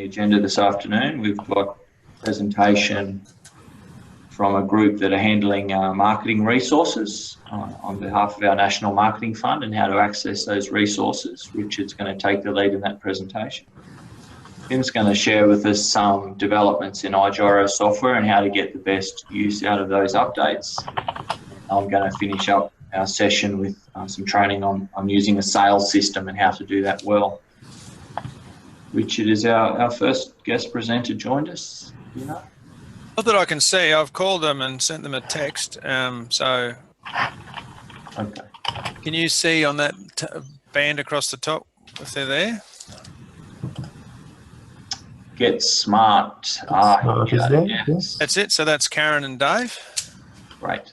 agenda this afternoon. We've got a presentation from a group that are handling marketing resources on behalf of our National Marketing Fund and how to access those resources. Richard's going to take the lead in that presentation. Tim's going to share with us some developments in iGyro software and how to get the best use out of those updates. I'm going to finish up our session with some training on using a sales system and how to do that well. Richard is our first guest presenter joined us. You know? Not that I can see. I've called them and sent them a text. So, okay. Can you see on that band across the top if they're there? Get Smart. Yes. That's it. So that's Karen and Dave. Great.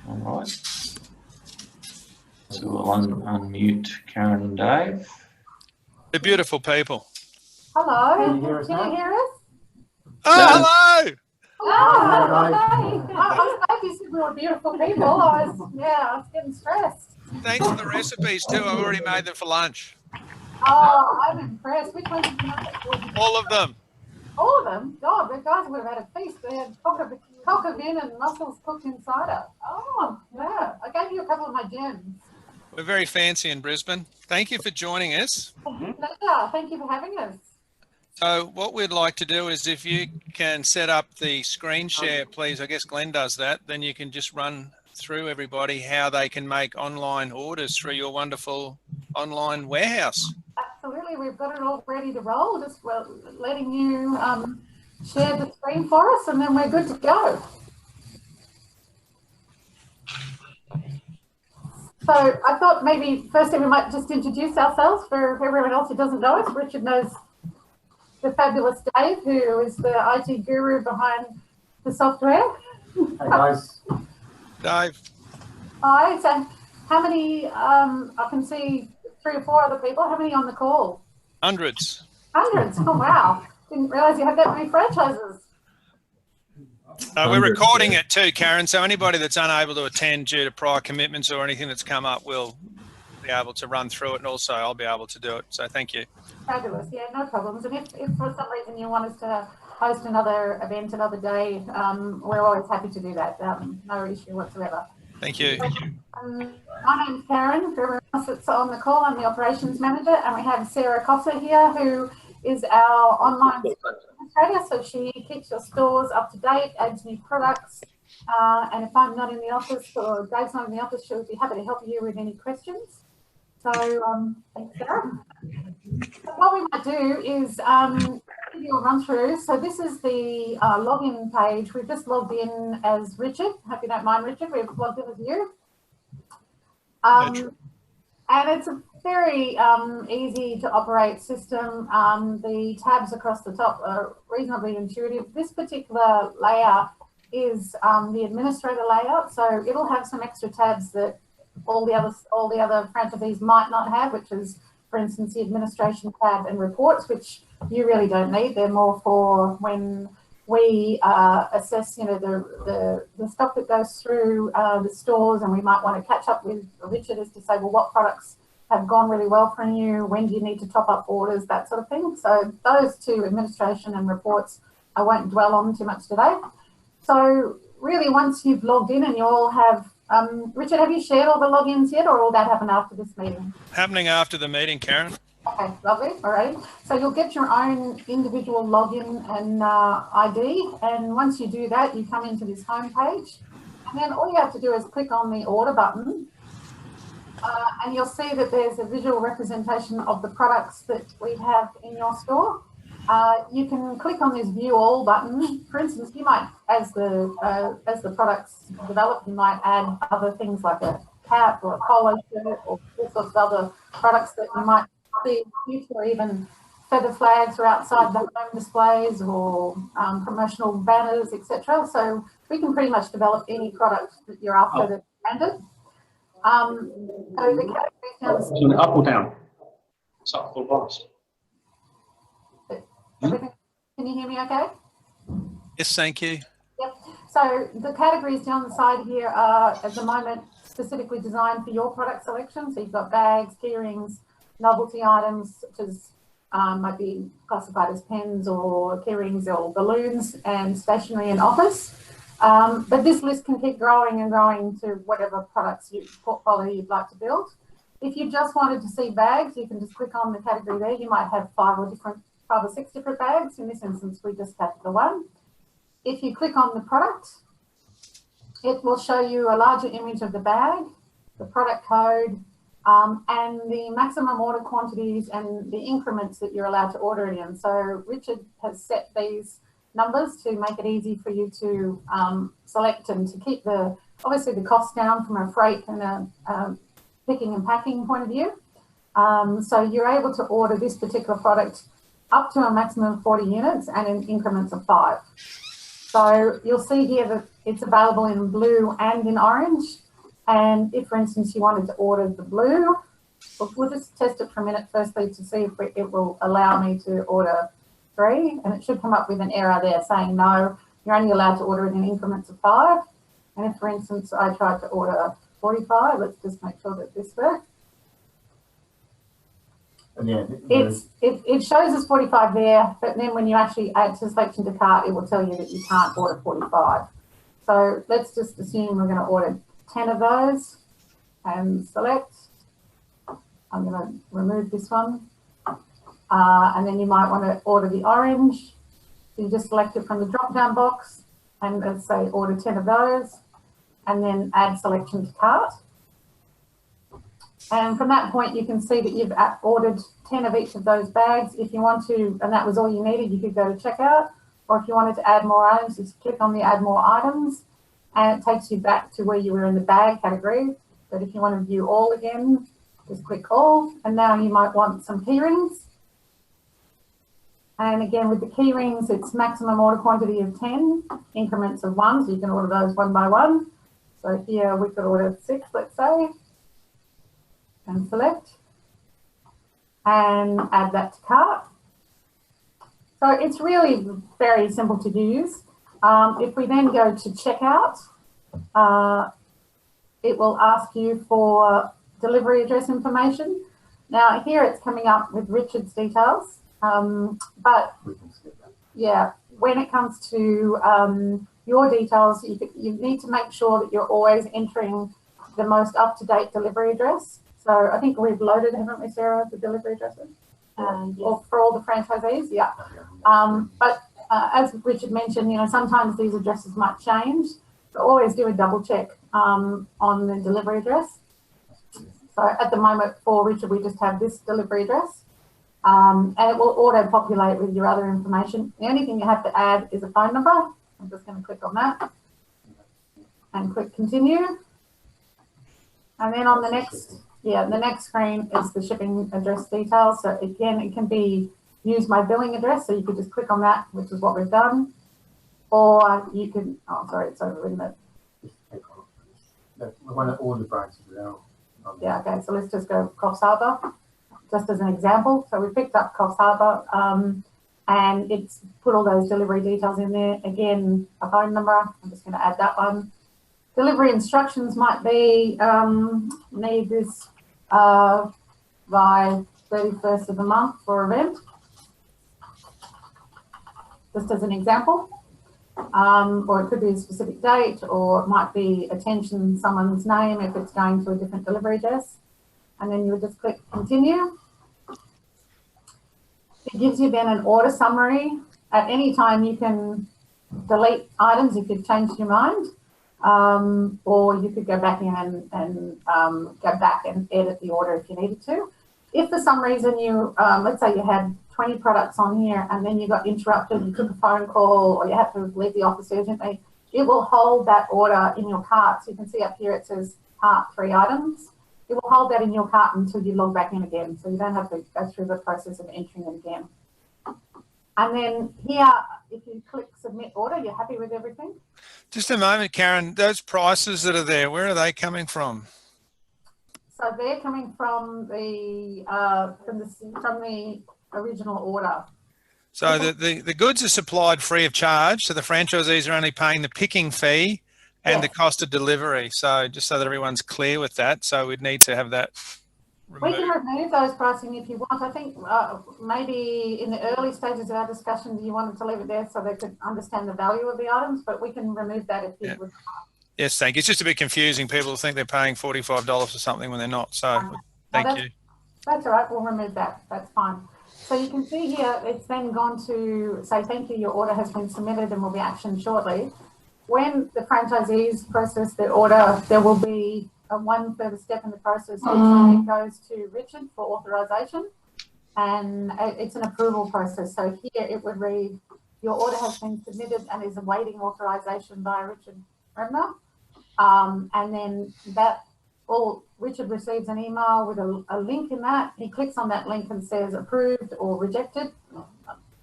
All right. So we'll unmute Karen and Dave. They're beautiful people. Hello. Can you hear us? Oh, hello. Oh, okay. I was glad you said we were beautiful people. I was getting stressed. Thanks for the recipes too. I've already made them for lunch. Oh, I'm impressed. Which ones did you make? All of them. All of them? God, the guys would have had a feast. They had cock of in and mussels cooked in cider. Oh, yeah. I gave you a couple of my gems. We're very fancy in Brisbane. Thank you for joining us. Pleasure. Thank you for having us. So what we'd like to do is if you can set up the screen share, please. I guess Glenn does that. Then you can just run through everybody how they can make online orders through your wonderful online warehouse. Absolutely. We've got it all ready to roll. Just letting you share the screen for us and then we're good to go. So I thought maybe firstly we might just introduce ourselves for everyone else who doesn't know us. Richard knows the fabulous Dave, who is the IT guru behind the software. Hey guys. Dave. Hi. So how many, I can see 3 or 4 other people. How many on the call? Hundreds. Hundreds. Oh, wow. Didn't realise you had that many franchises. We're recording it too, Karen, so anybody that's unable to attend due to prior commitments or anything that's come up will be able to run through it, and also I'll be able to do it. So thank you. Fabulous. Yeah, no problems. And if for some reason you want us to host another event another day, we're always happy to do that. No issue whatsoever. Thank you. My name's Karen. For everyone else that's on the call, I'm the operations manager, and we have Sarah Cossa here, who is our online administrator. So she keeps your stores up to date, adds new products, and if I'm not in the office or Dave's not in the office, she'll be happy to help you with any questions. So thanks, Sarah. So what we might do is give you a run through. So this is the login page. We've just logged in as Richard. Hope you don't mind, Richard. We've logged in as you. And it's a very easy to operate system. The tabs across the top are reasonably intuitive. This particular layout is the administrator layout, so it'll have some extra tabs that all the other franchisees might not have, which is, for instance, the administration tab and reports, which you really don't need. They're more for when we assess, you know, the stock that goes through the stores, and we might want to catch up with Richard as to say, well, what products have gone really well for you? When do you need to top up orders? That sort of thing. So those 2, administration and reports, I won't dwell on too much today. So really, once you've logged in and you all have, Richard, have you shared all the logins yet, or will that happen after this meeting? Happening after the meeting, Karen. Okay, lovely. All right. So you'll get your own individual login and ID. And once you do that, you come into this home page. And then all you have to do is click on the order button. And you'll see that there's a visual representation of the products that we have in your store. You can click on this view all button. For instance, you might, as the products develop, you might add other things like a cap or a polo shirt or all sorts of other products that you might see in the future, or even feather flags or outside the home displays or promotional banners, etc. So we can pretty much develop any product that you're after that's branded. So the categories Up or down? It's up or right. Everything, can you hear me okay? Yes, thank you. Yep. So the categories down the side here are at the moment specifically designed for your product selection. So you've got bags, key rings, novelty items such as might be classified as pens or keyrings or balloons, and stationery and office. But this list can keep growing and growing to whatever products portfolio you'd like to build. If you just wanted to see bags, you can just click on the category there. You might have 5 or 6 different bags. In this instance, we just have the one. If you click on the product, it will show you a larger image of the bag, the product code, and the maximum order quantities and the increments that you're allowed to order it in. So Richard has set these numbers to make it easy for you to select and to keep obviously the cost down from a freight and a picking and packing point of view. So you're able to order this particular product up to a maximum of 40 units and in increments of 5. So you'll see here that it's available in blue and in orange. And if, for instance, you wanted to order the blue, we'll just test it for a minute firstly to see if it will allow me to order 3. And it should come up with an error there saying, no, you're only allowed to order it in increments of 5. And if, for instance, I tried to order 45, let's just make sure that this works. And yeah, it shows us 45 there, but then when you actually add to selection to cart, it will tell you that you can't order 45. So let's just assume we're going to order 10 of those and select. I'm going to remove this one. And then you might want to order the orange. So you just select it from the drop-down box and let's say order 10 of those and then add selection to cart. And from that point, you can see that you've ordered 10 of each of those bags. If you want to, and that was all you needed, you could go to checkout. Or if you wanted to add more items, just click on the add more items and it takes you back to where you were in the bag category. But if you want to view all again, just click all. And now you might want some key rings. And again, with the key rings, it's maximum order quantity of 10, increments of 1. So you can order those one by one. So here we could order 6, let's say. And select and add that to cart. So it's really very simple to use. If we then go to checkout, it will ask you for delivery address information. Now here it's coming up with Richard's details, but yeah, when it comes to your details, you need to make sure that you're always entering the most up-to-date delivery address. So I think we've loaded, haven't we, Sarah, the delivery addresses? Yes. Or for all the franchisees, yeah. But as Richard mentioned, sometimes these addresses might change. So always do a double check on the delivery address. So at the moment for Richard, we just have this delivery address. And it will auto-populate with your other information. The only thing you have to add is a phone number. I'm just going to click on that and click continue. And then on the next screen is the shipping address details. So again, it can be use my billing address. So you could just click on that, which is what we've done. Or you can, oh, sorry, it's overwritten it. We want to order branches now. Yeah, okay, so let's just go Coffs Harbour, just as an example. So we picked up Coffs Harbour and it's put all those delivery details in there. Again, a phone number, I'm just going to add that one. Delivery instructions might be, need this by 31st of the month for event, just as an example. Or it could be a specific date, or it might be attention someone's name if it's going to a different delivery address. And then you would just click continue. It gives you then an order summary. At any time you can delete items if you've changed your mind. Or you could go back in and go back and edit the order if you needed to. If for some reason you, let's say you had 20 products on here and then you got interrupted, you took a phone call or you have to leave the office urgently, it will hold that order in your cart. So you can see up here it says cart 3 items. It will hold that in your cart until you log back in again. So you don't have to go through the process of entering it again. And then here, if you click submit order, you're happy with everything? Just a moment, Karen. Those prices that are there, where are they coming from? So they're coming from the original order. So the goods are supplied free of charge. So the franchisees are only paying the picking fee and the cost of delivery. So just so that everyone's clear with that. So we'd need to have that We can remove? remove those pricing if you want. I think maybe in the early stages of our discussion, you wanted to leave it there so they could understand the value of the items, but we can remove that if you would. Yes, thank you. It's just a bit confusing. People think they're paying $45 for something when they're not. So thank you. That's all right. We'll remove that. That's fine. So you can see here, it's then gone to say, thank you, your order has been submitted and will be actioned shortly. When the franchisees process their order, there will be one further step in the process, which goes to Richard for authorization, and it's an approval process. So here it would read, your order has been submitted and is awaiting authorization by Richard Remner. And then Richard receives an email with a link in that. He clicks on that link and says approved or rejected.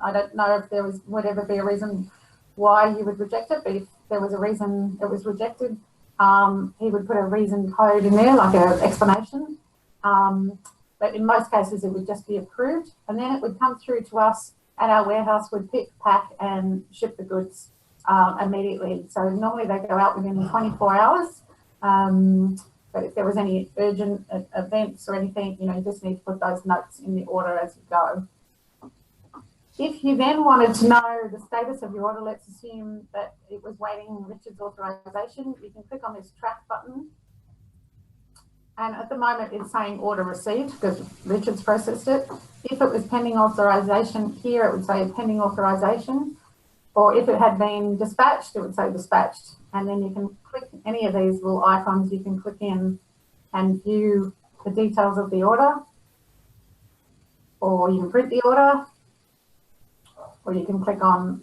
I don't know if there would ever be a reason why you would reject it, but if there was a reason it was rejected, he would put a reason code in there, like an explanation. But in most cases, it would just be approved, and then it would come through to us at our warehouse, would pick, pack, and ship the goods immediately. So normally they go out within 24 hours. But if there was any urgent events or anything, you just need to put those notes in the order as you go. If you then wanted to know the status of your order, let's assume that it was waiting Richard's authorization, you can click on this track button. And at the moment it's saying order received because Richard's processed it. If it was pending authorization here, it would say pending authorization. Or if it had been dispatched, it would say dispatched. And then you can click any of these little icons, you can click in and view the details of the order. Or you can print the order. Or you can click on,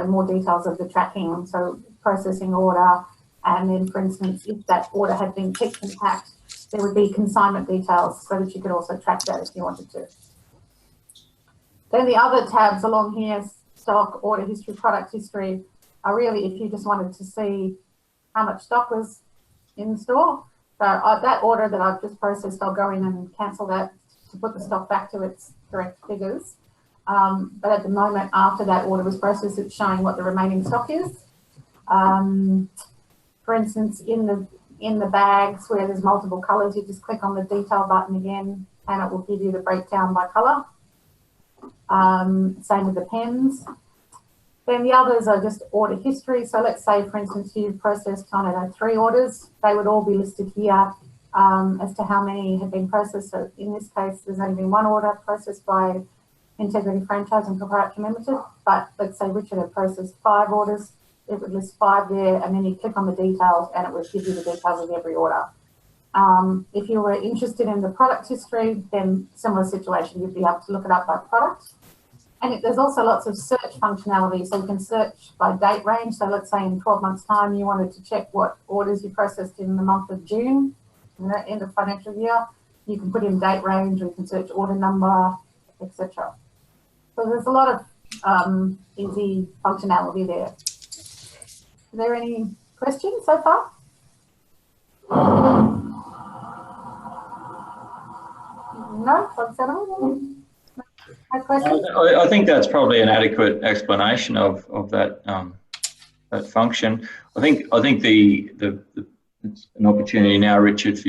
more details of the tracking. So processing order. And then, for instance, if that order had been picked and packed, there would be consignment details so that you could also track that if you wanted to. Then the other tabs along here, stock, order history, product history, are really if you just wanted to see how much stock was in the store. So that order that I've just processed, I'll go in and cancel that to put the stock back to its correct figures. But at the moment, after that order was processed, it's showing what the remaining stock is. For instance, in the bags where there's multiple colours, you just click on the detail button again and it will give you the breakdown by colour. Same with the pens. Then the others are just order history. So let's say, for instance, you've processed, 3 orders. They would all be listed here as to how many have been processed. So in this case, there's only been 1 order processed by Integrity Franchising Proprietary Limited. But let's say Richard had processed 5 orders. It would list 5 there, and then you click on the details and it would give you the details of every order. If you were interested in the product history, then similar situation, you'd be able to look it up by product. And there's also lots of search functionality, so you can search by date range. So let's say in 12 months' time, you wanted to check what orders you processed in the month of June, end of financial year. You can put in date range, or you can search order number, etc. So there's a lot of easy functionality there. Are there any questions so far? No? No questions? I think that's probably an adequate explanation of that that function. I think it's an opportunity now, Richard,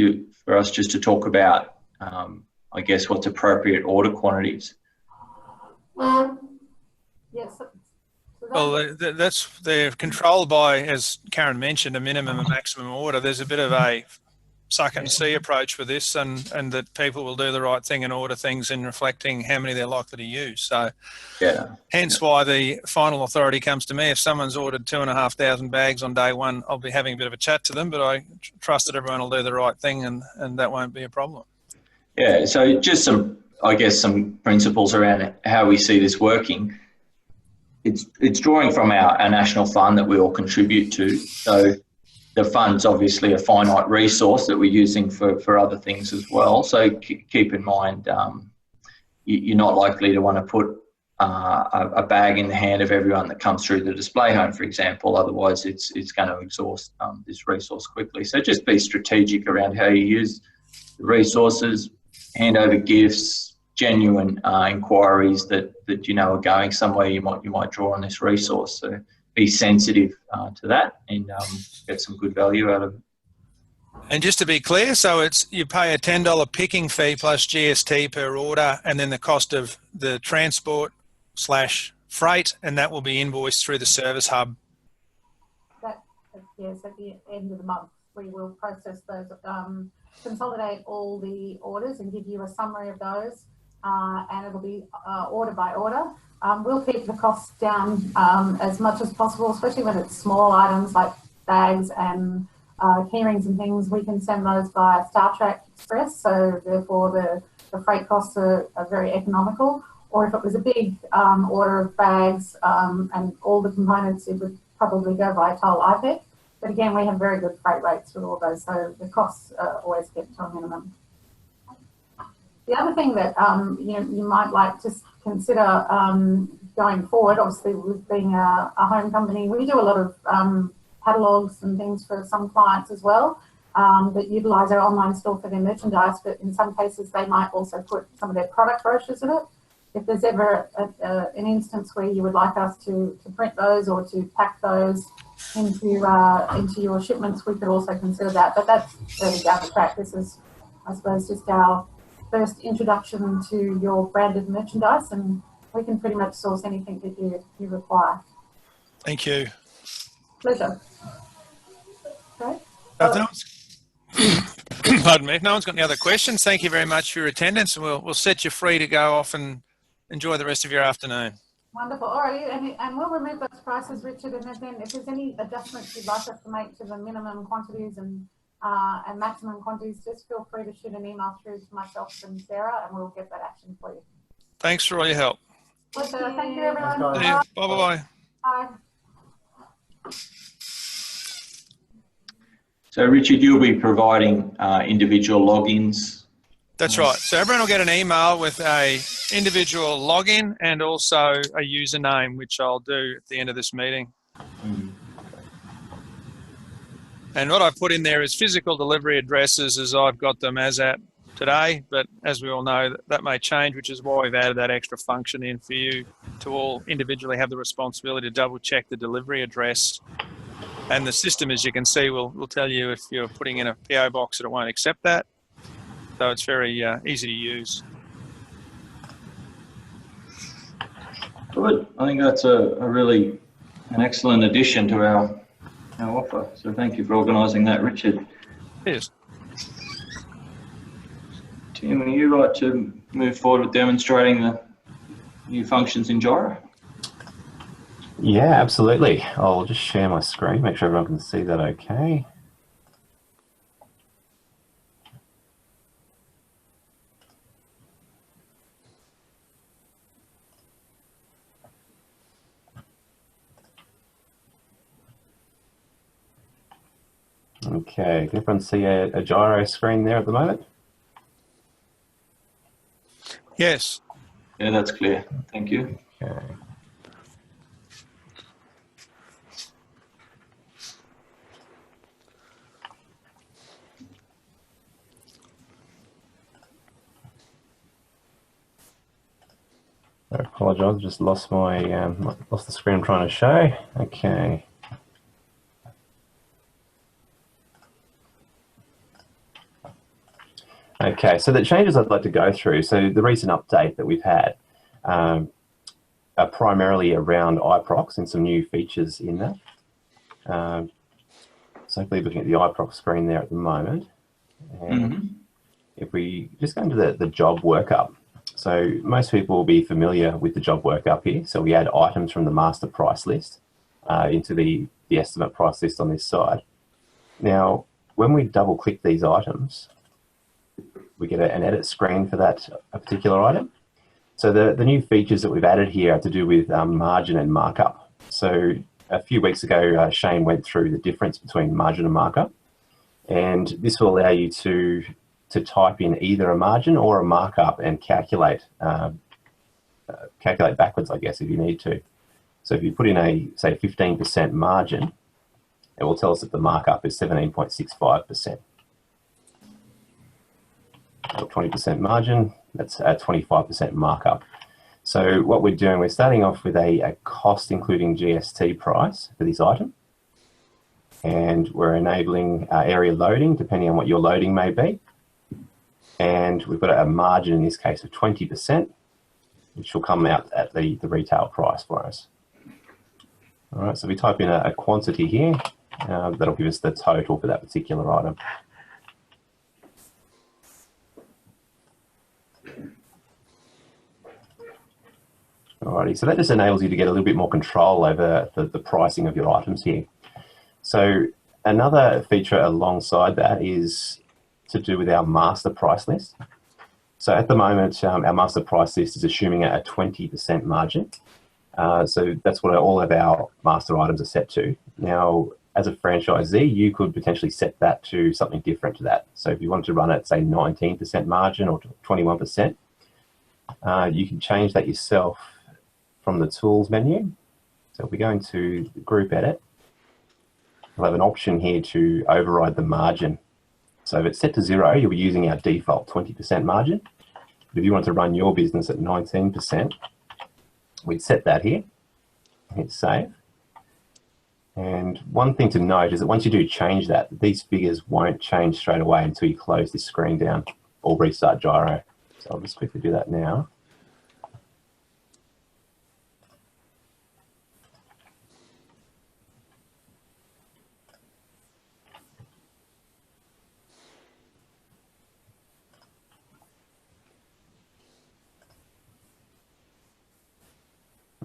for us just to talk about, I guess, what's appropriate order quantities. Yes. Well, they're controlled by, as Karen mentioned, a minimum and maximum order. There's a bit of a suck and see approach with this, and that people will do the right thing and order things in reflecting how many they're likely to use. So, hence why the final authority comes to me. If someone's ordered 2,500 bags on day 1, I'll be having a bit of a chat to them, but I trust that everyone will do the right thing, and that won't be a problem. Yeah. So just some principles around how we see this working. It's drawing from our national fund that we all contribute to. So the fund's obviously a finite resource that we're using for other things as well. So keep in mind, you're not likely to want to put a bag in the hand of everyone that comes through the display home, for example. Otherwise, it's going to exhaust this resource quickly. So just be strategic around how you use the resources, hand over gifts, genuine inquiries that are going somewhere. You might draw on this resource. So be sensitive to that and get some good value out of it. And just to be clear, so it's you pay a $10 picking fee plus GST per order, and then the cost of the transport / freight, and that will be invoiced through the service hub. Yes, at the end of the month, we will process those, consolidate all the orders and give you a summary of those, and it'll be order by order. We'll keep the costs down as much as possible, especially when it's small items like bags and keyrings and things. We can send those via Star Trek Express, so therefore the freight costs are very economical. Or if it was a big order of bags and all the components, it would probably go via Toll IPEC. But again, we have very good freight rates with all those, so the costs are always kept to a minimum. The other thing that you might like to consider going forward, obviously with being a home company, we do a lot of catalogues and things for some clients as well that utilise our online store for their merchandise, but in some cases they might also put some of their product brochures in it. If there's ever an instance where you would like us to print those or to pack those into your shipments, we could also consider that. But that's really down the track. This is, I suppose, just our first introduction to your branded merchandise, and we can pretty much source anything that you require. Thank you. Pleasure. Okay. Pardon me. If no one's got any other questions, thank you very much for your attendance, and we'll set you free to go off and enjoy the rest of your afternoon. Wonderful. All right, and we'll remove those prices, Richard, and then if there's any adjustments you'd like us to make to the minimum quantities and maximum quantities, just feel free to shoot an email through to myself and Sarah, and we'll get that action for you. Thanks for all your help. Pleasure. Thank you, everyone. Bye-bye. Bye. So, Richard, you'll be providing individual logins. That's right. So everyone will get an email with a individual login and also a username, which I'll do at the end of this meeting. And what I've put in there is physical delivery addresses as I've got them as at today, but as we all know, that may change, which is why we've added that extra function in for you to all individually have the responsibility to double check the delivery address. And the system, as you can see, will tell you if you're putting in a PO box that it won't accept that. So it's very easy to use. Good. I think that's an excellent addition to our offer. So thank you for organising that, Richard. Yes. Tim, would you like to move forward with demonstrating the new functions in Jira? Yeah, absolutely. I'll just share my screen, make sure everyone can see that okay. Okay, can everyone see a gyro screen there at the moment? Yes. Yeah, that's clear. Thank you. Okay. I apologise, just lost my lost the screen I'm trying to show. Okay. Okay, so the changes I'd like to go through, so the recent update that we've had are primarily around iProx and some new features in that. So hopefully looking at the iProx screen there at the moment. And if we just go into the job workup. So most people will be familiar with the job workup here. So we add items from the master price list into the estimate price list on this side. Now, when we double click these items, we get an edit screen for that particular item. So the new features that we've added here are to do with margin and markup. So a few weeks ago, Shane went through the difference between margin and markup. And this will allow you to type in either a margin or a markup and calculate backwards, I guess, if you need to. So if you put in a, say, 15% margin, it will tell us that the markup is 17.65%. Or 20% margin, that's a 25% markup. So what we're doing, we're starting off with a cost including GST price for this item. and we're enabling area loading depending on what your loading may be. And we've got a margin in this case of 20%, which will come out at the retail price for us. All right, so we type in a quantity here, that'll give us the total for that particular item. Alrighty, so that just enables you to get a little bit more control over the pricing of your items here. So another feature alongside that is to do with our master price list. So at the moment, our master price list is assuming a 20% margin. So that's what all of our master items are set to. Now, as a franchisee, you could potentially set that to something different to that. So if you wanted to run it, say 19% margin or 21%, you can change that yourself from the tools menu. So if we go into group edit, we'll have an option here to override the margin. So if it's set to 0, you'll be using our default 20% margin. But if you want to run your business at 19%, we'd set that here, hit save. And one thing to note is that once you do change that, these figures won't change straight away until you close this screen down or restart Gyro. So I'll just quickly do that now.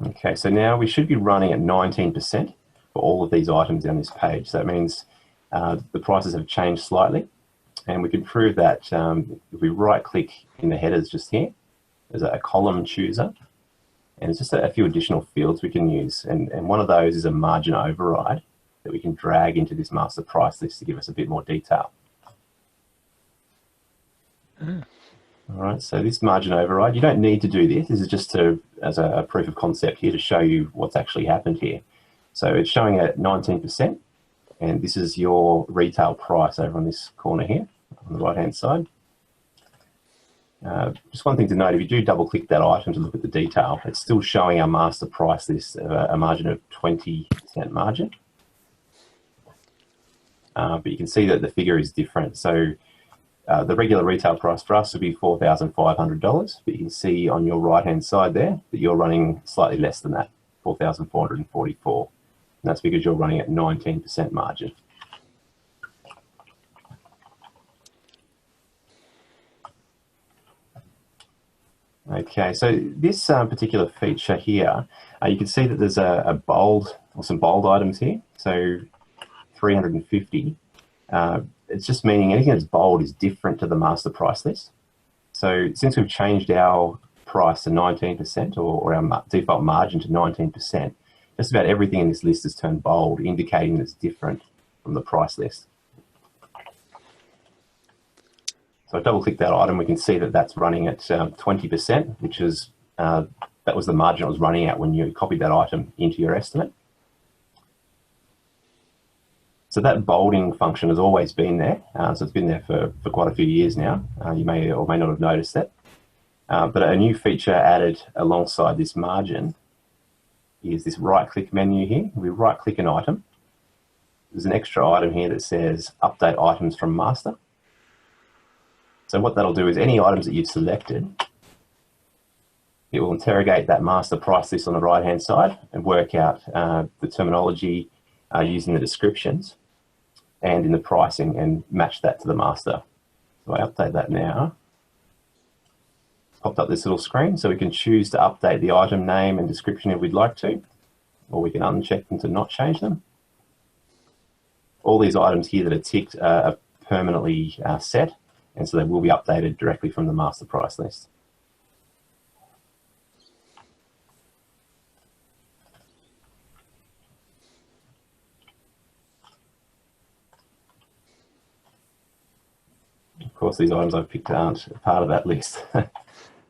Okay, so now we should be running at 19% for all of these items on this page. So that means the prices have changed slightly, and we can prove that if we right-click in the headers just here, there's a column chooser, and it's just a few additional fields we can use. And one of those is a margin override that we can drag into this master price list to give us a bit more detail. All right, so this margin override, you don't need to do this. This is just as a proof of concept here to show you what's actually happened here. So it's showing at 19%, and this is your retail price over on this corner here on the right-hand side. Just one thing to note, if you do double-click that item to look at the detail, it's still showing our master price list a margin of 20% margin. But you can see that the figure is different. So the regular retail price for us would be $4,500, but you can see on your right-hand side there that you're running slightly less than that, $4,444. And that's because you're running at 19% margin. Okay, so this particular feature here, you can see that there's a bold or some bold items here. So 350. It's just meaning anything that's bold is different to the master price list. So since we've changed our price to 19% or our default margin to 19%, just about everything in this list is turned bold, indicating that it's different from the price list. So I double click that item, we can see that that's running at 20%, which is, that was the margin it was running at when you copied that item into your estimate. So that bolding function has always been there. So it's been there for quite a few years now. You may or may not have noticed that. But a new feature added alongside this margin is this right-click menu here. We right-click an item. There's an extra item here that says Update Items from Master. So what that'll do is any items that you've selected, it will interrogate that master price list on the right-hand side and work out the terminology using the descriptions and in the pricing and match that to the master. So I update that now. It's popped up this little screen, so we can choose to update the item name and description if we'd like to, or we can uncheck them to not change them. All these items here that are ticked are permanently set, and so they will be updated directly from the master price list. Of course, these items I've picked aren't part of that list. I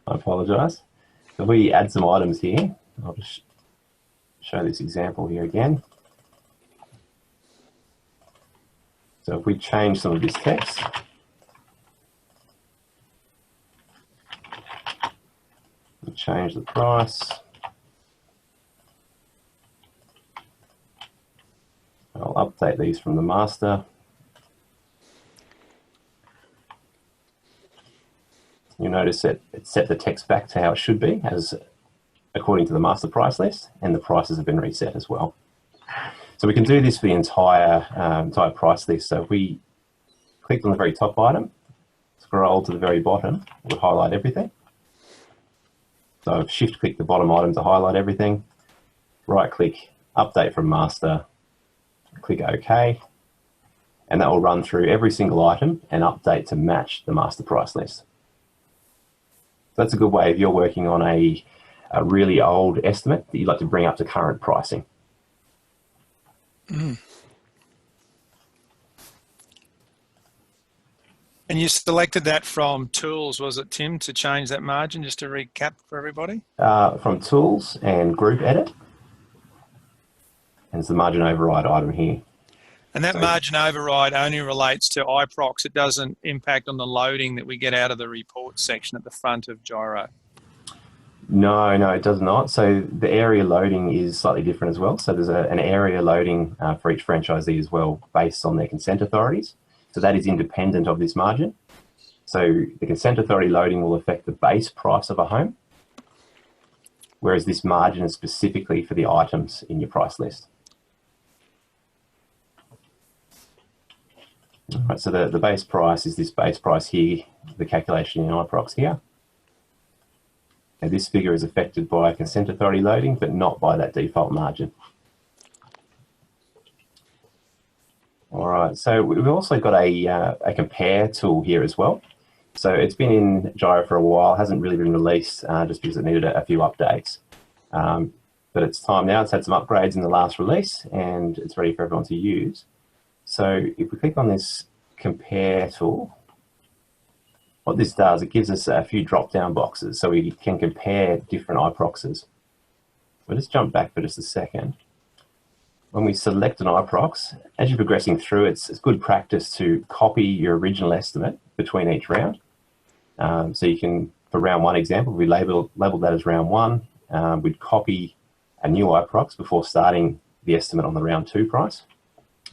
apologise. So if we add some items here, I'll just show this example here again. So if we change some of this text, we change the price. I'll update these from the master. You'll notice that it set the text back to how it should be, as according to the master price list, and the prices have been reset as well. So we can do this for the entire price list. So if we click on the very top item, scroll to the very bottom, we'll highlight everything. So I've shift-click the bottom item to highlight everything. Right-click, update from master, click OK, and that will run through every single item and update to match the master price list. So that's a good way if you're working on a really old estimate that you'd like to bring up to current pricing. Mm. And you selected that from tools, was it, Tim, to change that margin, just to recap for everybody? From tools and group edit. And it's the margin override item here. And that margin override only relates to iProx. It doesn't impact on the loading that we get out of the report section at the front of Gyro. No, it does not. So the area loading is slightly different as well. So there's an area loading for each franchisee as well, based on their consent authorities. So that is independent of this margin. So the consent authority loading will affect the base price of a home, whereas this margin is specifically for the items in your price list. All right, so the base price is this base price here, the calculation in iProx here. And this figure is affected by consent authority loading, but not by that default margin. All right, so we've also got a compare tool here as well. So it's been in Gyro for a while, hasn't really been released just because it needed a few updates. But it's time now, it's had some upgrades in the last release and it's ready for everyone to use. So if we click on this compare tool, what this does, it gives us a few drop-down boxes so we can compare different iProxes. We'll just jump back for just a second. When we select an iProx, as you're progressing through, it's good practice to copy your original estimate between each round. So you can, for round one example, we label that as round one. We'd copy a new iProx before starting the estimate on the round two price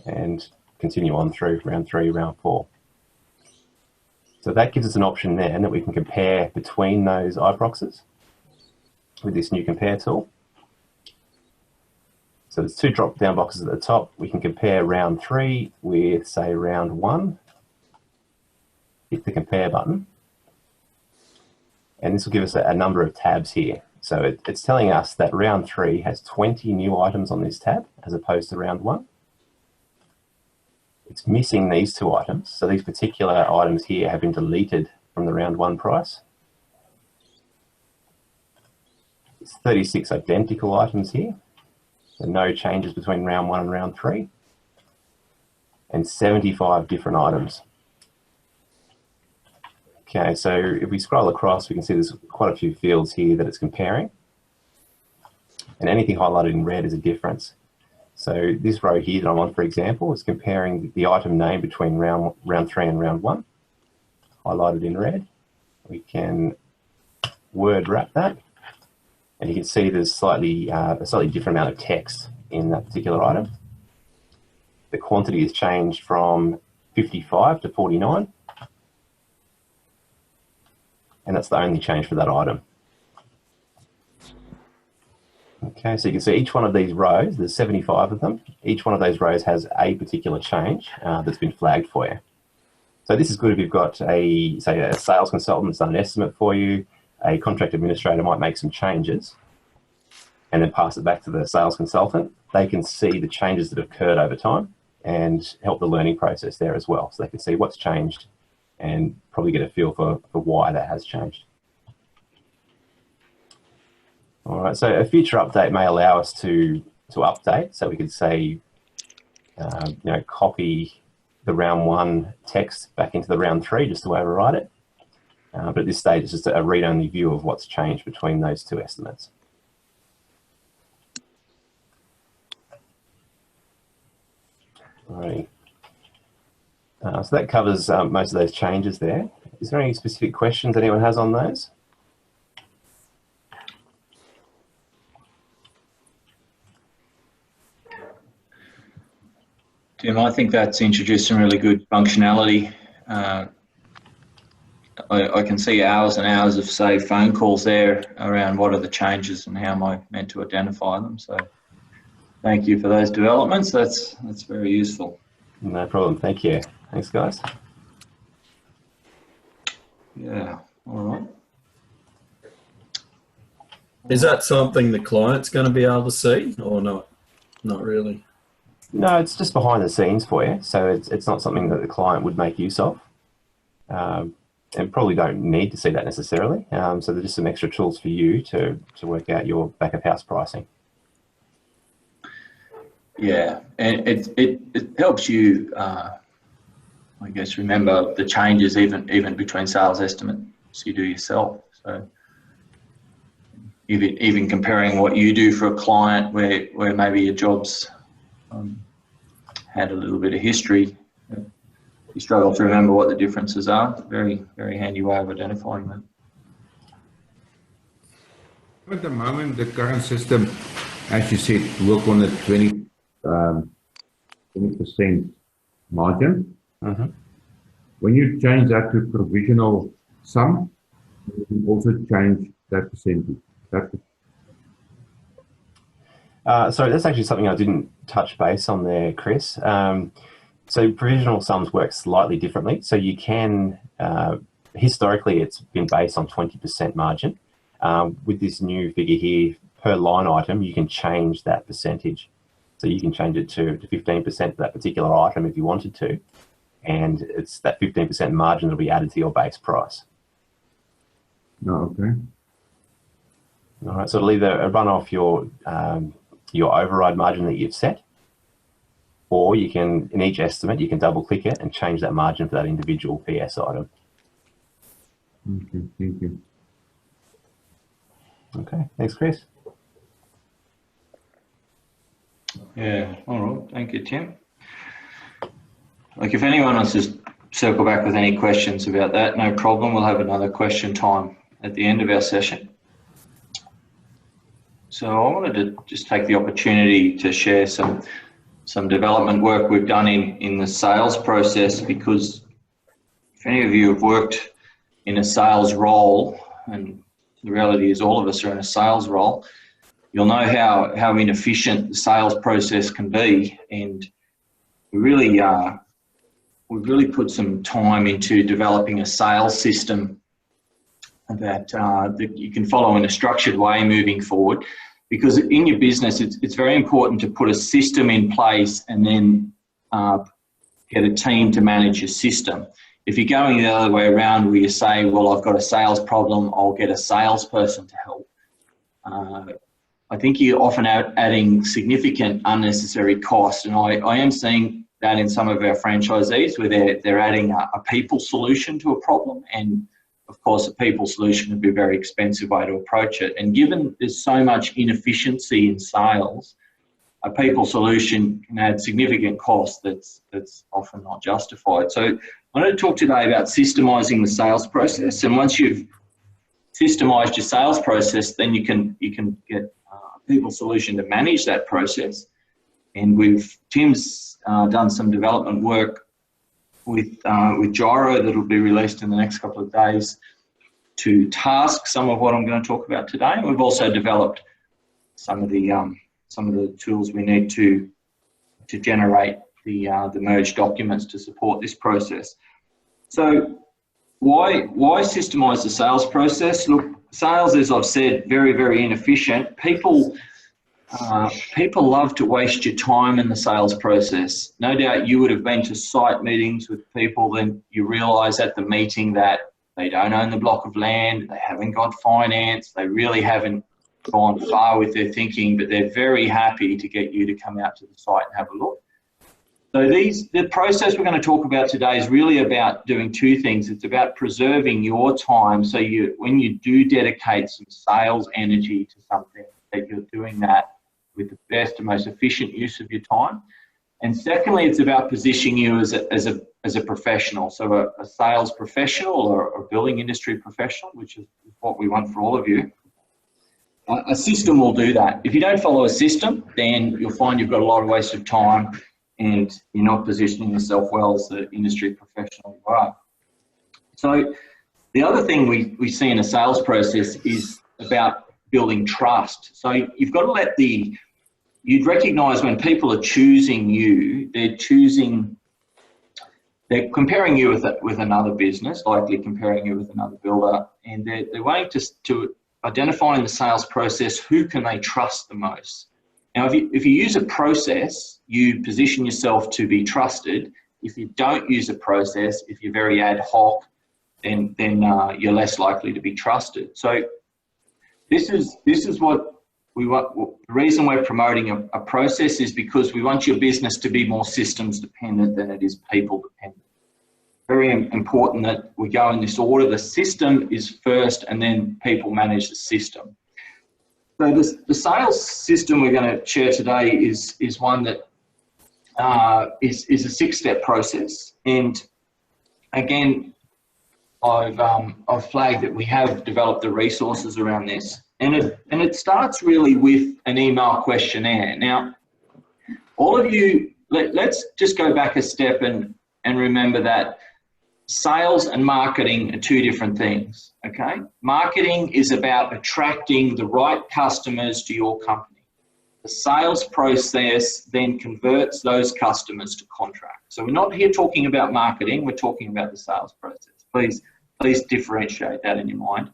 and continue on through round three, round four. So that gives us an option then that we can compare between those iProxes with this new compare tool. So there's two drop down boxes at the top. We can compare round three with, say, round one. Hit the compare button. And this will give us a number of tabs here. So it's telling us that round three has 20 new items on this tab as opposed to round one. It's missing these two items. So these particular items here have been deleted from the round one price. It's 36 identical items here. So no changes between round one and round three. And 75 different items. Okay, so if we scroll across, we can see there's quite a few fields here that it's comparing. And anything highlighted in red is a difference. So this row here that I'm on, for example, is comparing the item name between round three and round one, highlighted in red. We can word wrap that, and you can see there's a slightly different amount of text in that particular item. The quantity has changed from 55 to 49, and that's the only change for that item. Okay, so you can see each one of these rows, there's 75 of them. Each one of those rows has a particular change that's been flagged for you. So this is good if you've got say a sales consultant that's done an estimate for you, a contract administrator might make some changes and then pass it back to the sales consultant. They can see the changes that have occurred over time and help the learning process there as well. So they can see what's changed and probably get a feel for why that has changed. All right, so a future update may allow us to update. So we could say, copy the round one text back into the round three just to override it. But at this stage, it's just a read-only view of what's changed between those two estimates. All right. So that covers most of those changes there. Is there any specific questions anyone has on those? Tim, I think that's introduced some really good functionality. I can see hours and hours of, say, phone calls there around what are the changes and how am I meant to identify them. So thank you for those developments. That's very useful. No problem. Thank you. Thanks, guys. Yeah, all right. Is that something the client's going to be able to see or not? Not really. No, it's just behind the scenes for you. So it's not something that the client would make use of. And probably don't need to see that necessarily. So there's just some extra tools for you to work out your back of house pricing. Yeah, and it helps you, I guess, remember the changes even between sales estimates you do yourself. So even comparing what you do for a client where maybe your job's had a little bit of history, you struggle to remember what the differences are. Very, very handy way of identifying that. At the moment, the current system, as you said, work on the 20% margin. Mm-hmm. When you change that to provisional sum, you can also change that percentage. So that's actually something I didn't touch base on there, Chris. So provisional sums work slightly differently. So you can, historically, it's been based on 20% margin. With this new figure here, per line item, you can change that percentage. So you can change it to 15% for that particular item if you wanted to. And it's that 15% margin that will be added to your base price. Oh, okay. All right, so it'll either run off your override margin that you've set, or you can, in each estimate, you can double click it and change that margin for that individual PS item. Okay, thank you. Okay, thanks, Chris. Yeah, all right. Thank you, Tim. Like, if anyone wants to circle back with any questions about that, no problem. We'll have another question time at the end of our session. So I wanted to just take the opportunity to share some development work we've done in the sales process, because if any of you have worked in a sales role, and the reality is all of us are in a sales role, you'll know how inefficient the sales process can be. And we've really put some time into developing a sales system that you can follow in a structured way moving forward. Because in your business, it's very important to put a system in place and then get a team to manage your system. If you're going the other way around, where you say, well, I've got a sales problem, I'll get a salesperson to help, I think you're often adding significant unnecessary cost. And I am seeing that in some of our franchisees, where they're adding a people solution to a problem. And of course, a people solution would be a very expensive way to approach it. And given there's so much inefficiency in sales, a people solution can add significant cost that's often not justified. So I wanted to talk today about systemizing the sales process. And once you've systemized your sales process, then you can get a people solution to manage that process. And Tim's done some development work with Gyro that'll be released in the next couple of days to task some of what I'm going to talk about today. And we've also developed some of the tools we need to generate the merged documents to support this process. So why systemize the sales process? Look, sales, as I've said, very, very inefficient. People love to waste your time in the sales process. No doubt you would have been to site meetings with people, then you realise at the meeting that they don't own the block of land, they haven't got finance, they really haven't gone far with their thinking, but they're very happy to get you to come out to the site and have a look. So the process we're going to talk about today is really about doing two things. It's about preserving your time, so when you do dedicate some sales energy to something, that you're doing that with the best and most efficient use of your time. And secondly, it's about positioning you as a professional, so a sales professional or a building industry professional, which is what we want for all of you. A system will do that. If you don't follow a system, then you'll find you've got a lot of wasted time and you're not positioning yourself well as the industry professional you are. So the other thing we see in a sales process is about building trust. So you've got to you'd recognize when people are choosing you, they're comparing you with another business, likely comparing you with another builder, and they're wanting to identify in the sales process who can they trust the most. Now, if you use a process, you position yourself to be trusted. If you don't use a process, if you're very ad hoc, then you're less likely to be trusted. So this is what we want. The reason we're promoting a process is because we want your business to be more systems dependent than it is people dependent. Very important that we go in this order. The system is first, and then people manage the system. So the sales system we're going to share today is one that is a 6-step process. And again, I've flagged that we have developed the resources around this, and it starts really with an email questionnaire. Now, all of you, let's just go back a step and remember that sales and marketing are two different things, okay? Marketing is about attracting the right customers to your company. The sales process then converts those customers to contracts. So we're not here talking about marketing, we're talking about the sales process. Please differentiate that in your mind.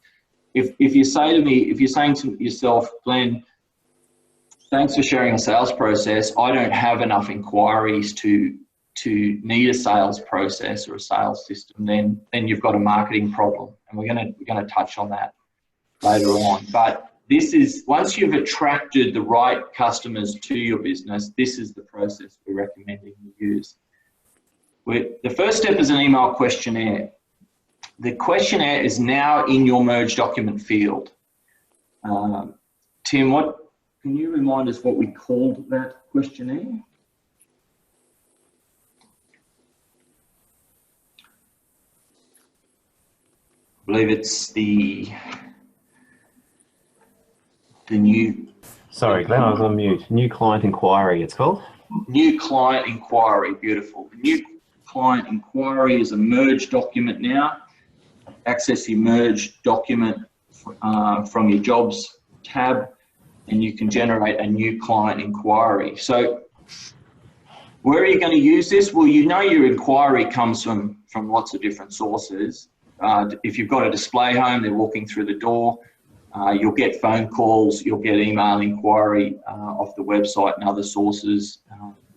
If you're saying to yourself, Glenn, thanks for sharing a sales process, I don't have enough inquiries to need a sales process or a sales system, then you've got a marketing problem, and we're gonna touch on that later on. But this is, once you've attracted the right customers to your business, this is the process we're recommending you use. The first step is an email questionnaire. The questionnaire is now in your merge document field. Tim, can you remind us what we called that questionnaire? I believe it's the new... Sorry, Glenn, I was on mute. New Client Enquiry, it's called? New Client Enquiry, beautiful. The New Client Enquiry is a merge document now. Access your merge document from your jobs tab, and you can generate a new client inquiry. So where are you going to use this? Well, you know your inquiry comes from lots of different sources. If you've got a display home, they're walking through the door. You'll get phone calls, you'll get email inquiry off the website and other sources,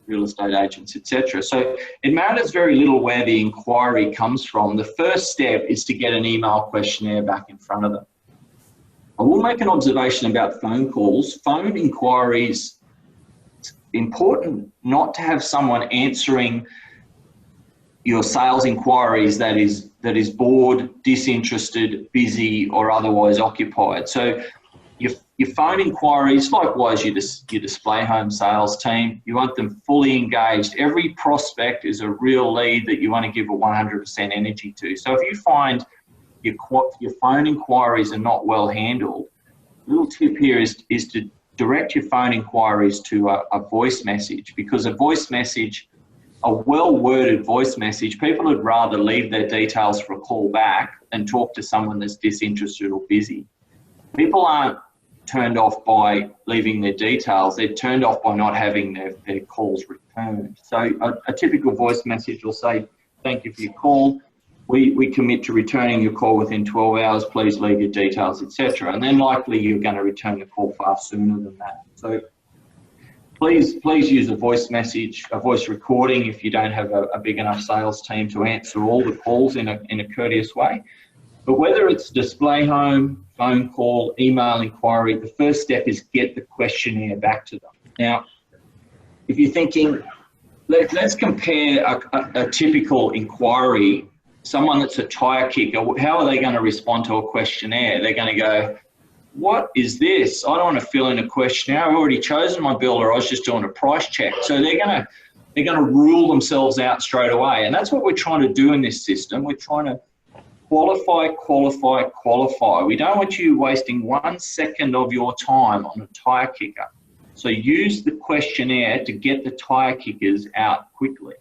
real estate agents, etc. So it matters very little where the inquiry comes from. The first step is to get an email questionnaire back in front of them. I will make an observation about phone calls. Phone inquiries, it's important not to have someone answering your sales inquiries that is bored, disinterested, busy, or otherwise occupied. So your phone inquiries, likewise your display home sales team, you want them fully engaged. Every prospect is a real lead that you want to give a 100% energy to. So if you find your phone inquiries are not well handled, a little tip here is to direct your phone inquiries to a voice message, because a voice message, a well-worded voice message, people would rather leave their details for a call back than talk to someone that's disinterested or busy. People aren't turned off by leaving their details, they're turned off by not having their calls returned. So a typical voice message will say, thank you for your call. We commit to returning your call within 12 hours, please leave your details, etc. And then likely you're going to return the call far sooner than that. So please use a voice message, a voice recording if you don't have a big enough sales team to answer all the calls in a courteous way. But whether it's display home, phone call, email inquiry, the first step is get the questionnaire back to them. Now, if you're thinking, let's compare a typical inquiry, someone that's a tire kicker, how are they going to respond to a questionnaire? They're going to go, what is this? I don't want to fill in a questionnaire. I've already chosen my builder. I was just doing a price check. So they're going to rule themselves out straight away. And that's what we're trying to do in this system. We're trying to qualify, qualify, qualify. We don't want you wasting 1 second of your time on a tire kicker. So use the questionnaire to get the tire kickers out quickly.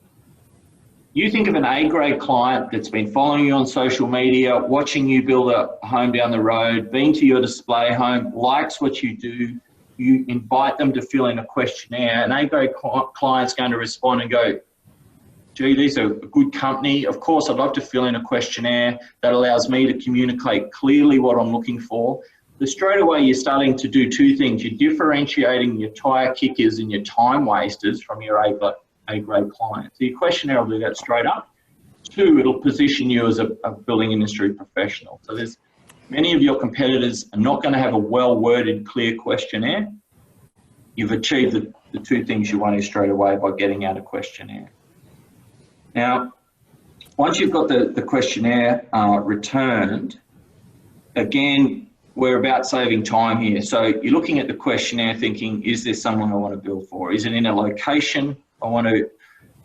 You think of an A-grade client that's been following you on social media, watching you build a home down the road, been to your display home, likes what you do. You invite them to fill in a questionnaire. An A-grade client's going to respond and go, gee, these are a good company. Of course, I'd love to fill in a questionnaire that allows me to communicate clearly what I'm looking for. So straight away, you're starting to do two things. You're differentiating your tire kickers and your time wasters from your A-grade client. So your questionnaire will do that straight up. Two, it'll position you as a building industry professional. So there's many of your competitors are not going to have a well-worded, clear questionnaire. You've achieved the two things you wanted straight away by getting out a questionnaire. Now, once you've got the questionnaire returned, again, we're about saving time here. So you're looking at the questionnaire thinking, is there someone I want to build for? Is it in a location I want to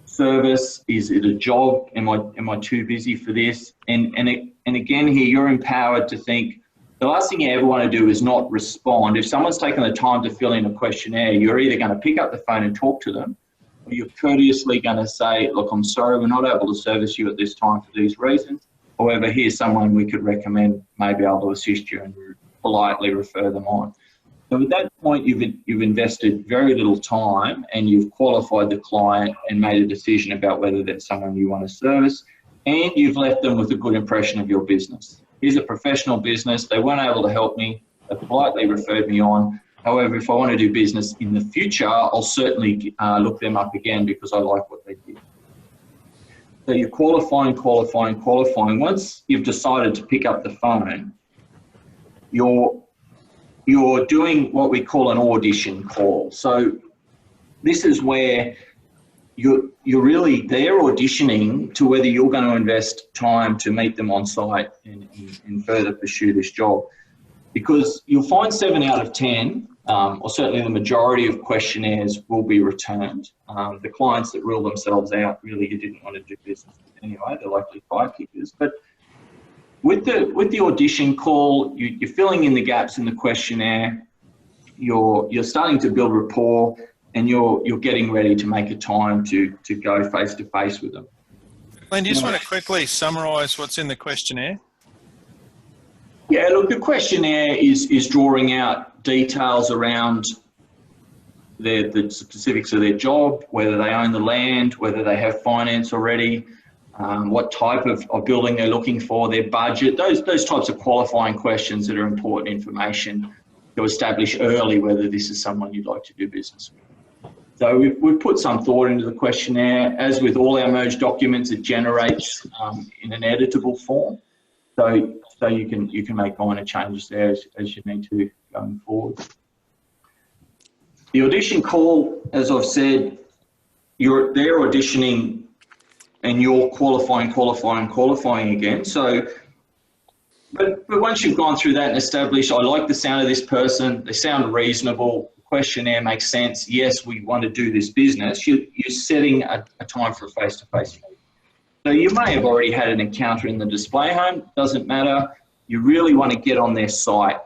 service? Is it a job? Am I too busy for this? And again here, you're empowered to think, the last thing you ever want to do is not respond. If someone's taken the time to fill in a questionnaire, you're either going to pick up the phone and talk to them, or you're courteously going to say, look, I'm sorry, we're not able to service you at this time for these reasons. However, here's someone we could recommend, may be able to assist you, and politely refer them on. So at that point, you've invested very little time and you've qualified the client and made a decision about whether that's someone you want to service, and you've left them with a good impression of your business. Here's a professional business. They weren't able to help me. They politely referred me on. However, if I want to do business in the future, I'll certainly look them up again because I like what they did. So you're qualifying. Once you've decided to pick up the phone, you're doing what we call an audition call. So this is where you're really there auditioning to whether you're going to invest time to meet them on site and further pursue this job. Because you'll find 7 out of 10, or certainly the majority of questionnaires will be returned. The clients that rule themselves out, really, you didn't want to do business with anyway. They're likely tire kickers. But with the audition call, you're filling in the gaps in the questionnaire. You're starting to build rapport, and you're getting ready to make a time to go face to face with them. Glenn, do you just want to quickly summarise what's in the questionnaire? Yeah, look, the questionnaire is drawing out details around the specifics of their job, whether they own the land, whether they have finance already, what type of building they're looking for, their budget, those types of qualifying questions that are important information to establish early whether this is someone you'd like to do business with. So we've put some thought into the questionnaire. As with all our merged documents, it generates in an editable form. So you can make minor changes there as you need to going forward. The audition call, as I've said, they're auditioning and you're qualifying again. So, but once you've gone through that and established, I like the sound of this person, they sound reasonable, the questionnaire makes sense, yes, we want to do this business, you're setting a time for a face-to-face meeting. So you may have already had an encounter in the display home, doesn't matter. You really want to get on their site.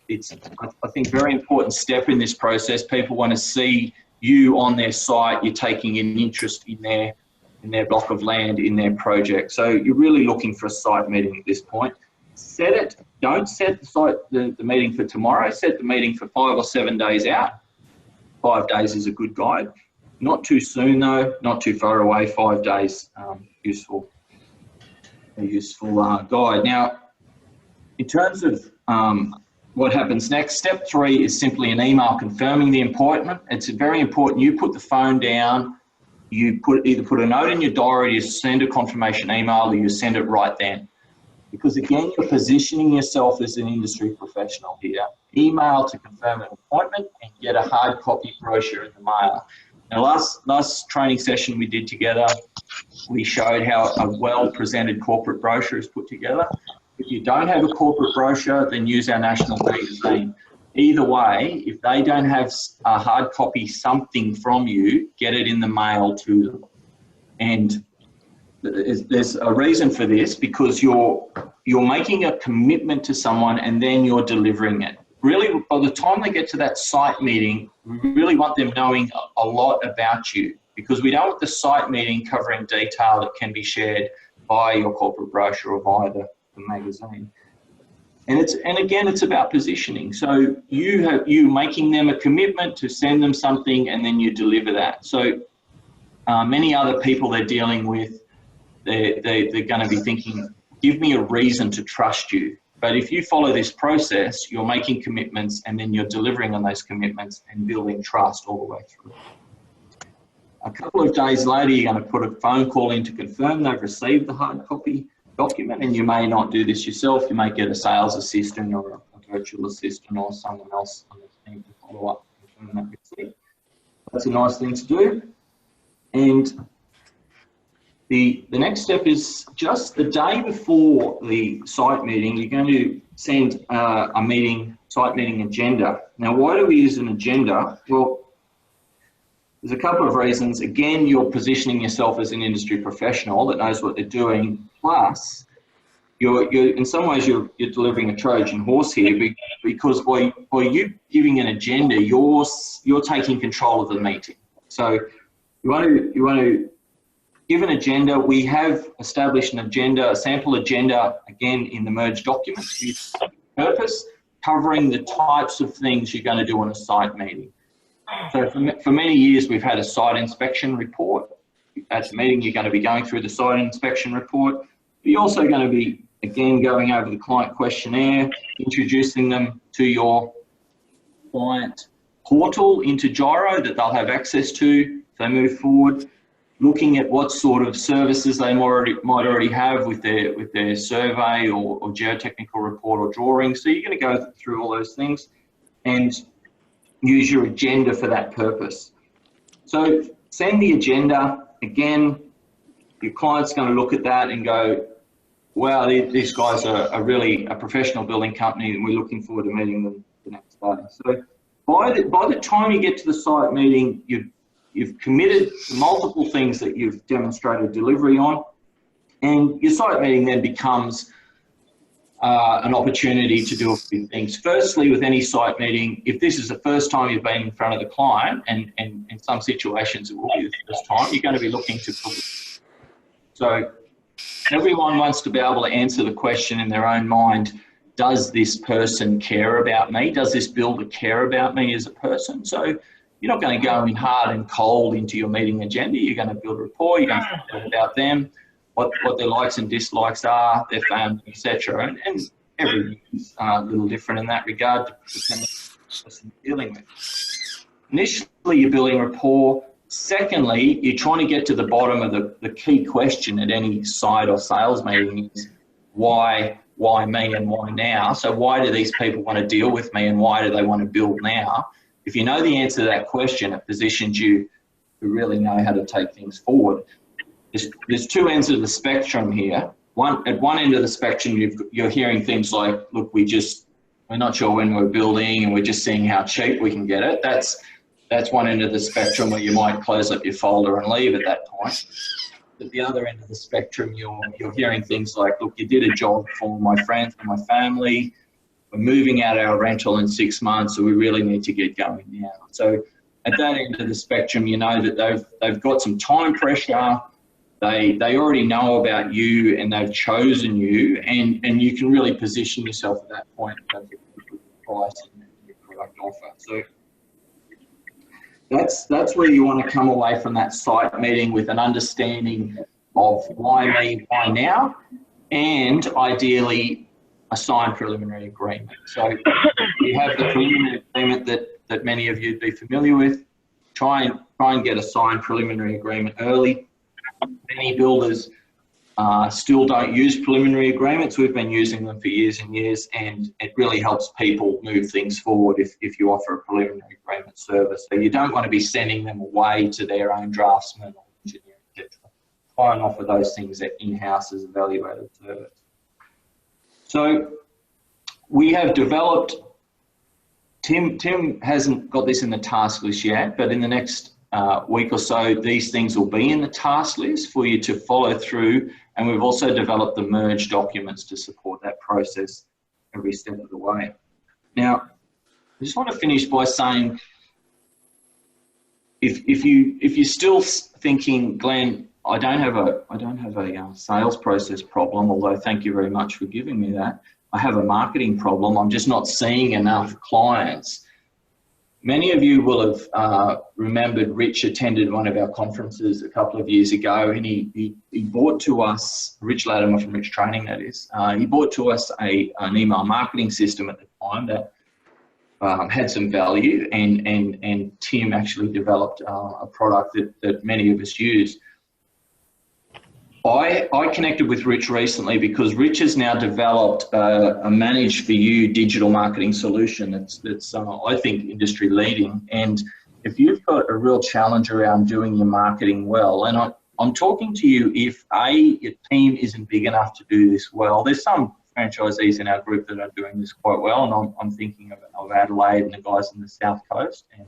It's, I think, very important step in this process. People want to see you on their site. You're taking an interest in their block of land, in their project. So you're really looking for a site meeting at this point. Set it. Don't set the meeting for tomorrow. Set the meeting for 5 or 7 days out. 5 days is a good guide. Not too soon though, not too far away. 5 days, a useful guide. Now, in terms of what happens next, step 3 is simply an email confirming the appointment. It's very important you put the phone down. You either put a note in your diary, you send a confirmation email, or you send it right then. Because again, you're positioning yourself as an industry professional here. Email to confirm an appointment and get a hard copy brochure in the mail. Now, last training session we did together, we showed how a well-presented corporate brochure is put together. If you don't have a corporate brochure, then use our national magazine. Either way, if they don't have a hard copy something from you, get it in the mail to them. And there's a reason for this, because you're making a commitment to someone and then you're delivering it. really, by the time they get to that site meeting, we really want them knowing a lot about you, because we don't want the site meeting covering detail that can be shared by your corporate brochure or via the magazine. And again, it's about positioning. So you making them a commitment to send them something, and then you deliver that. So many other people they're dealing with, they're going to be thinking, give me a reason to trust you. But if you follow this process, you're making commitments, and then you're delivering on those commitments and building trust all the way through. A couple of days later, you're going to put a phone call in to confirm they've received the hard copy document, and you may not do this yourself. You may get a sales assistant or a virtual assistant or someone else on the team to follow up and confirm that receipt. That's a nice thing to do. And the next step is just the day before the site meeting, you're going to send a site meeting agenda. Now, why do we use an agenda? Well, there's a couple of reasons. Again, you're positioning yourself as an industry professional that knows what they're doing. Plus, you're in some ways you're delivering a Trojan horse here, because by you giving an agenda, you're taking control of the meeting. So you want to give an agenda. We have established an agenda, a sample agenda, again in the merged document with purpose, covering the types of things you're going to do on a site meeting. So for many years, we've had a site inspection report. At the meeting, you're going to be going through the site inspection report. But you're also going to be, again, going over the client questionnaire, introducing them to your client portal into Gyro that they'll have access to if they move forward, looking at what sort of services they might already have with their survey or geotechnical report or drawing. So you're going to go through all those things and use your agenda for that purpose. So send the agenda. Again, your client's going to look at that and go, wow, these guys are really a professional building company, and we're looking forward to meeting them the next day. So by the time you get to the site meeting, you've committed to multiple things that you've demonstrated delivery on, and your site meeting then becomes an opportunity to do a few things. Firstly, with any site meeting, if this is the first time you've been in front of the client, and in some situations it will be the first time, you're going to be looking to build. So everyone wants to be able to answer the question in their own mind, does this person care about me? Does this builder care about me as a person? So you're not going to go in hard and cold into your meeting agenda. You're going to build rapport. You're going to find out about them, what their likes and dislikes are, their family, etc. And everything's a little different in that regard, depending on the person you're dealing with. Initially, you're building rapport. Secondly, you're trying to get to the bottom of the key question at any site or sales meeting is why me and why now? So why do these people want to deal with me, and why do they want to build now? If you know the answer to that question, it positions you to really know how to take things forward. There's two ends of the spectrum here. At one end of the spectrum, you're hearing things like, look, we're not sure when we're building, and we're just seeing how cheap we can get it. That's one end of the spectrum where you might close up your folder and leave at that point. At the other end of the spectrum, you're hearing things like, look, you did a job for my friends and my family. We're moving out our rental in 6 months, so we really need to get going now. So at that end of the spectrum, you know that they've got some time pressure. They already know about you, and they've chosen you, and you can really position yourself at that point with the price and your product offer. So that's where you want to come away from that site meeting with an understanding of why me, why now, and ideally a signed preliminary agreement. So you have the preliminary agreement that many of you would be familiar with. Try and get a signed preliminary agreement early. Many builders still don't use preliminary agreements. We've been using them for years and years, and it really helps people move things forward if you offer a preliminary agreement service. So you don't want to be sending them away to their own draftsman or engineer, etc. Try and offer those things in-house as a value-added service. So we have developed, Tim hasn't got this in the task list yet, but in the next week or so, these things will be in the task list for you to follow through. And we've also developed the merge documents to support that process every step of the way. Now, I just want to finish by saying, if you're still thinking, Glenn, I don't have a sales process problem, although thank you very much for giving me that. I have a marketing problem. I'm just not seeing enough clients. Many of you will have remembered Rich attended one of our conferences a couple of years ago, and he brought to us, Rich Latimer from Rich Training, that is, he brought to us an email marketing system at the time that had some value, and Tim actually developed a product that many of us use. I connected with Rich recently because Rich has now developed a managed for you digital marketing solution that's I think industry leading. And if you've got a real challenge around doing your marketing well, and I'm talking to you if your team isn't big enough to do this well. There's some franchisees in our group that are doing this quite well, and I'm thinking of Adelaide and the guys in the South Coast, and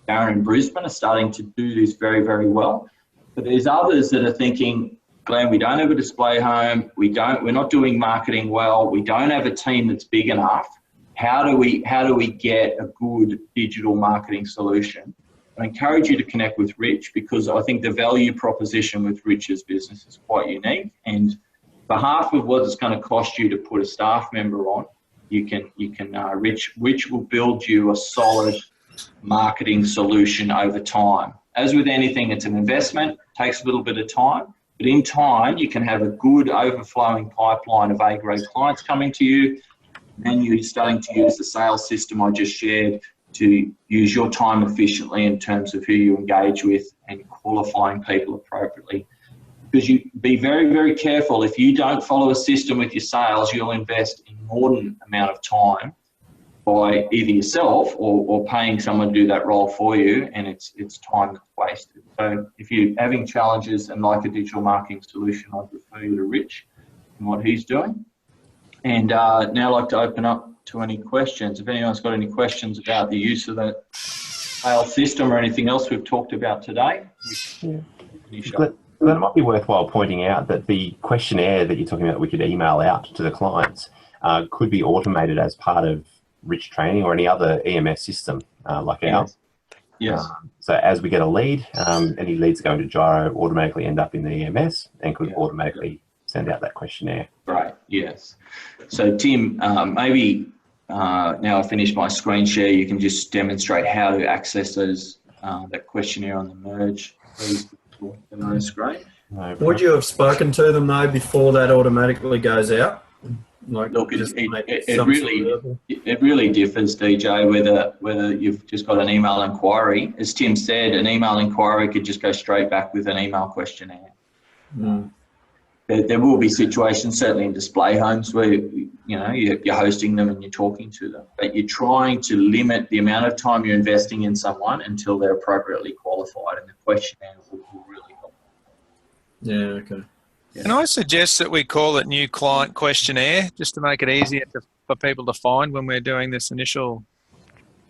Darren in Brisbane are starting to do this very, very well. But there's others that are thinking, Glenn, we don't have a display home. We're not doing marketing well. We don't have a team that's big enough. How do we get a good digital marketing solution? I encourage you to connect with Rich, because I think the value proposition with Rich's business is quite unique. And for half of what it's going to cost you to put a staff member on, Rich will build you a solid marketing solution over time. As with anything, it's an investment, takes a little bit of time. But in time, you can have a good overflowing pipeline of A-grade clients coming to you. Then you're starting to use the sales system I just shared to use your time efficiently in terms of who you engage with and qualifying people appropriately. Because you be very, very careful. If you don't follow a system with your sales, you'll invest an inordinate amount of time by either yourself or paying someone to do that role for you, and it's time that's wasted. So if you're having challenges and like a digital marketing solution, I'd refer you to Rich and what he's doing. And now I'd like to open up to any questions. If anyone's got any questions about the use of the sales system or anything else we've talked about today. Glenn, it might be worthwhile pointing out that the questionnaire that you're talking about we could email out to the clients could be automated as part of Rich Training or any other EMS system like ours. Yes. So as we get a lead, any leads going to Gyro automatically end up in the EMS and could automatically send out that questionnaire. Right, yes. So Tim, maybe now I've finished my screen share, you can just demonstrate how to access those that questionnaire on the merge, please, on the screen. No Would you have spoken to them though before that automatically goes out? Like, look, it really differs, DJ, whether you've just got an email inquiry. As Tim said, an email inquiry could just go straight back with an email questionnaire. There will be situations, certainly in display homes, where you're hosting them and you're talking to them, but you're trying to limit the amount of time you're investing in someone until they're appropriately qualified, and the questionnaire will really help. Yeah, okay. Yeah. Can I suggest that we call it new client questionnaire, just to make it easier for people to find when we're doing this initial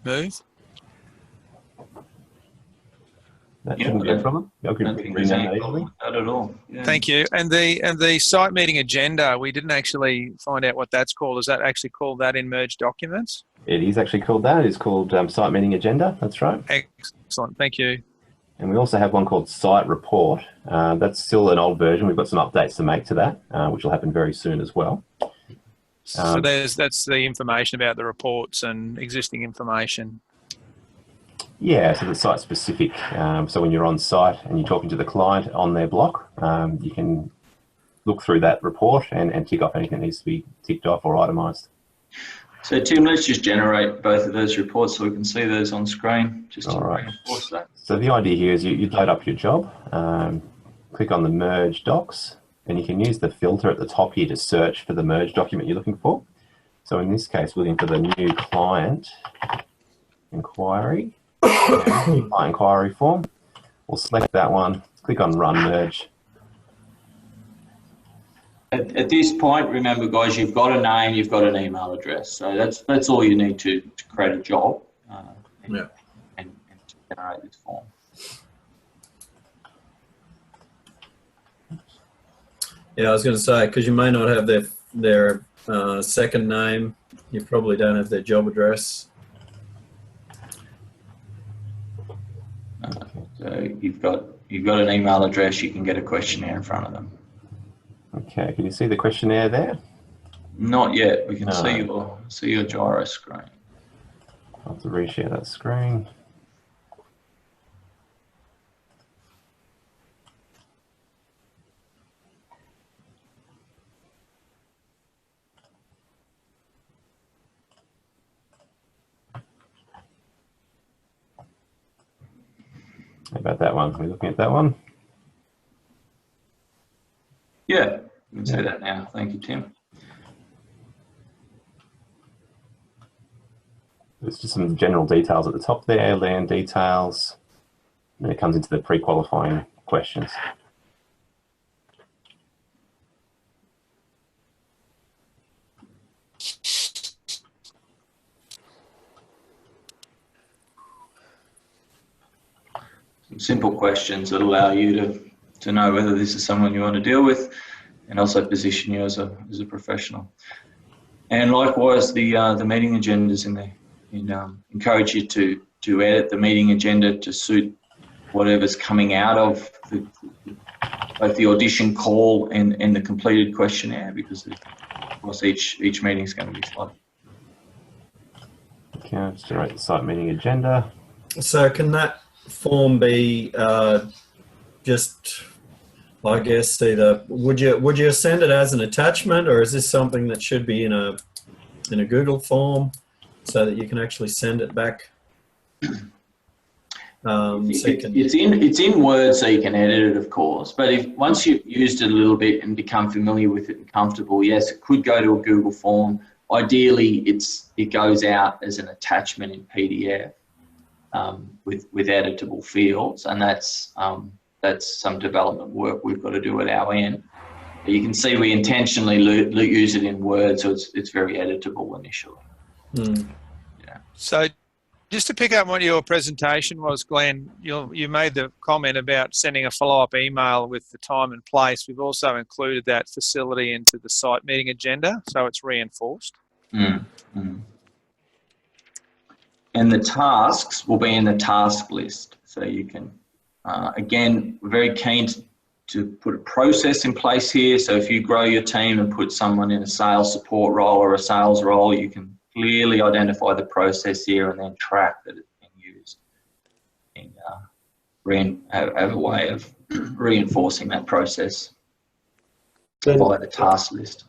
move? That shouldn't be a problem. I don't think there's any problem with that at all. Yeah. Thank you. And the site meeting agenda, we didn't actually find out what that's called. Is that actually called that in merged documents? It is actually called that. It's called site meeting agenda. That's right. Excellent. Thank you. And we also have one called Site Report. That's still an old version. We've got some updates to make to that, which will happen very soon as well. So that's the information about the reports and existing information. Yeah, so the site specific. So when you're on site and you're talking to the client on their block, you can look through that report and tick off anything that needs to be ticked off or itemised. So Tim, let's just generate both of those reports so we can see those on screen, just to reinforce that. So the idea here is you load up your job, click on the merge docs, and you can use the filter at the top here to search for the merge document you're looking for. So in this case, we're looking for the new client inquiry, client inquiry form. We'll select that one, click on run merge. At this point, remember, guys, you've got a name, you've got an email address. So that's all you need to create a job and to generate this form. Yeah, I was going to say, because you may not have their second name, you probably don't have their job address. So you've got an email address. You can get a questionnaire in front of them. Okay, can you see the questionnaire there? Not yet. We can No. see your gyro screen. I'll have to reshare that screen. How about that one? Are we looking at that one? Yeah, you can see that now. Thank you, Tim. There's just some general details at the top there, land details, and then it comes into the pre-qualifying questions. Some simple questions that allow you to know whether this is someone you want to deal with, and also position you as a professional. And likewise, the meeting agendas in there. Encourage you to edit the meeting agenda to suit whatever's coming out of both the audition call and the completed questionnaire, because of course each meeting is going to be slightly. Okay, I'll just generate the site meeting agenda. So can that form be just, I guess, either would you send it as an attachment, or is this something that should be in a Google form so that you can actually send it back? It's in Word, so you can edit it, of course. But once you've used it a little bit and become familiar with it and comfortable, yes, it could go to a Google form. Ideally, it goes out as an attachment in PDF with editable fields, and that's some development work we've got to do at our end. But you can see we intentionally use it in Word, so it's very editable initially. Mm. Yeah. So just to pick up what your presentation was, Glenn, you made the comment about sending a follow-up email with the time and place. We've also included that facility into the site meeting agenda, so it's reinforced. Mm. Mm. And the tasks will be in the task list. So you can, again, we're very keen to put a process in place here. So if you grow your team and put someone in a sales support role or a sales role, you can clearly identify the process here and then track that it's being used. And have a way of reinforcing that process by the task list.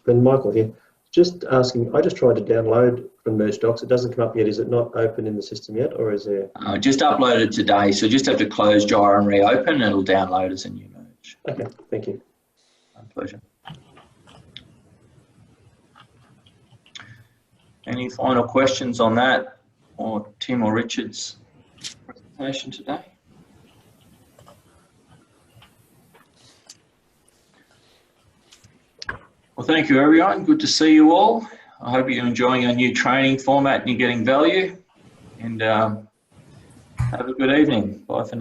And Michael here, just asking, I just tried to download from Merge Docs. It doesn't come up yet. Is it not open in the system yet, or is there? Just uploaded today, so just have to close Gyro and reopen, and it'll download as a new merge. Okay, thank you. My pleasure. Any final questions on that, or Tim or Richard's presentation today? Well, thank you, everyone. Good to see you all. I hope you're enjoying our new training format and you're getting value. And have a good evening. Bye for now.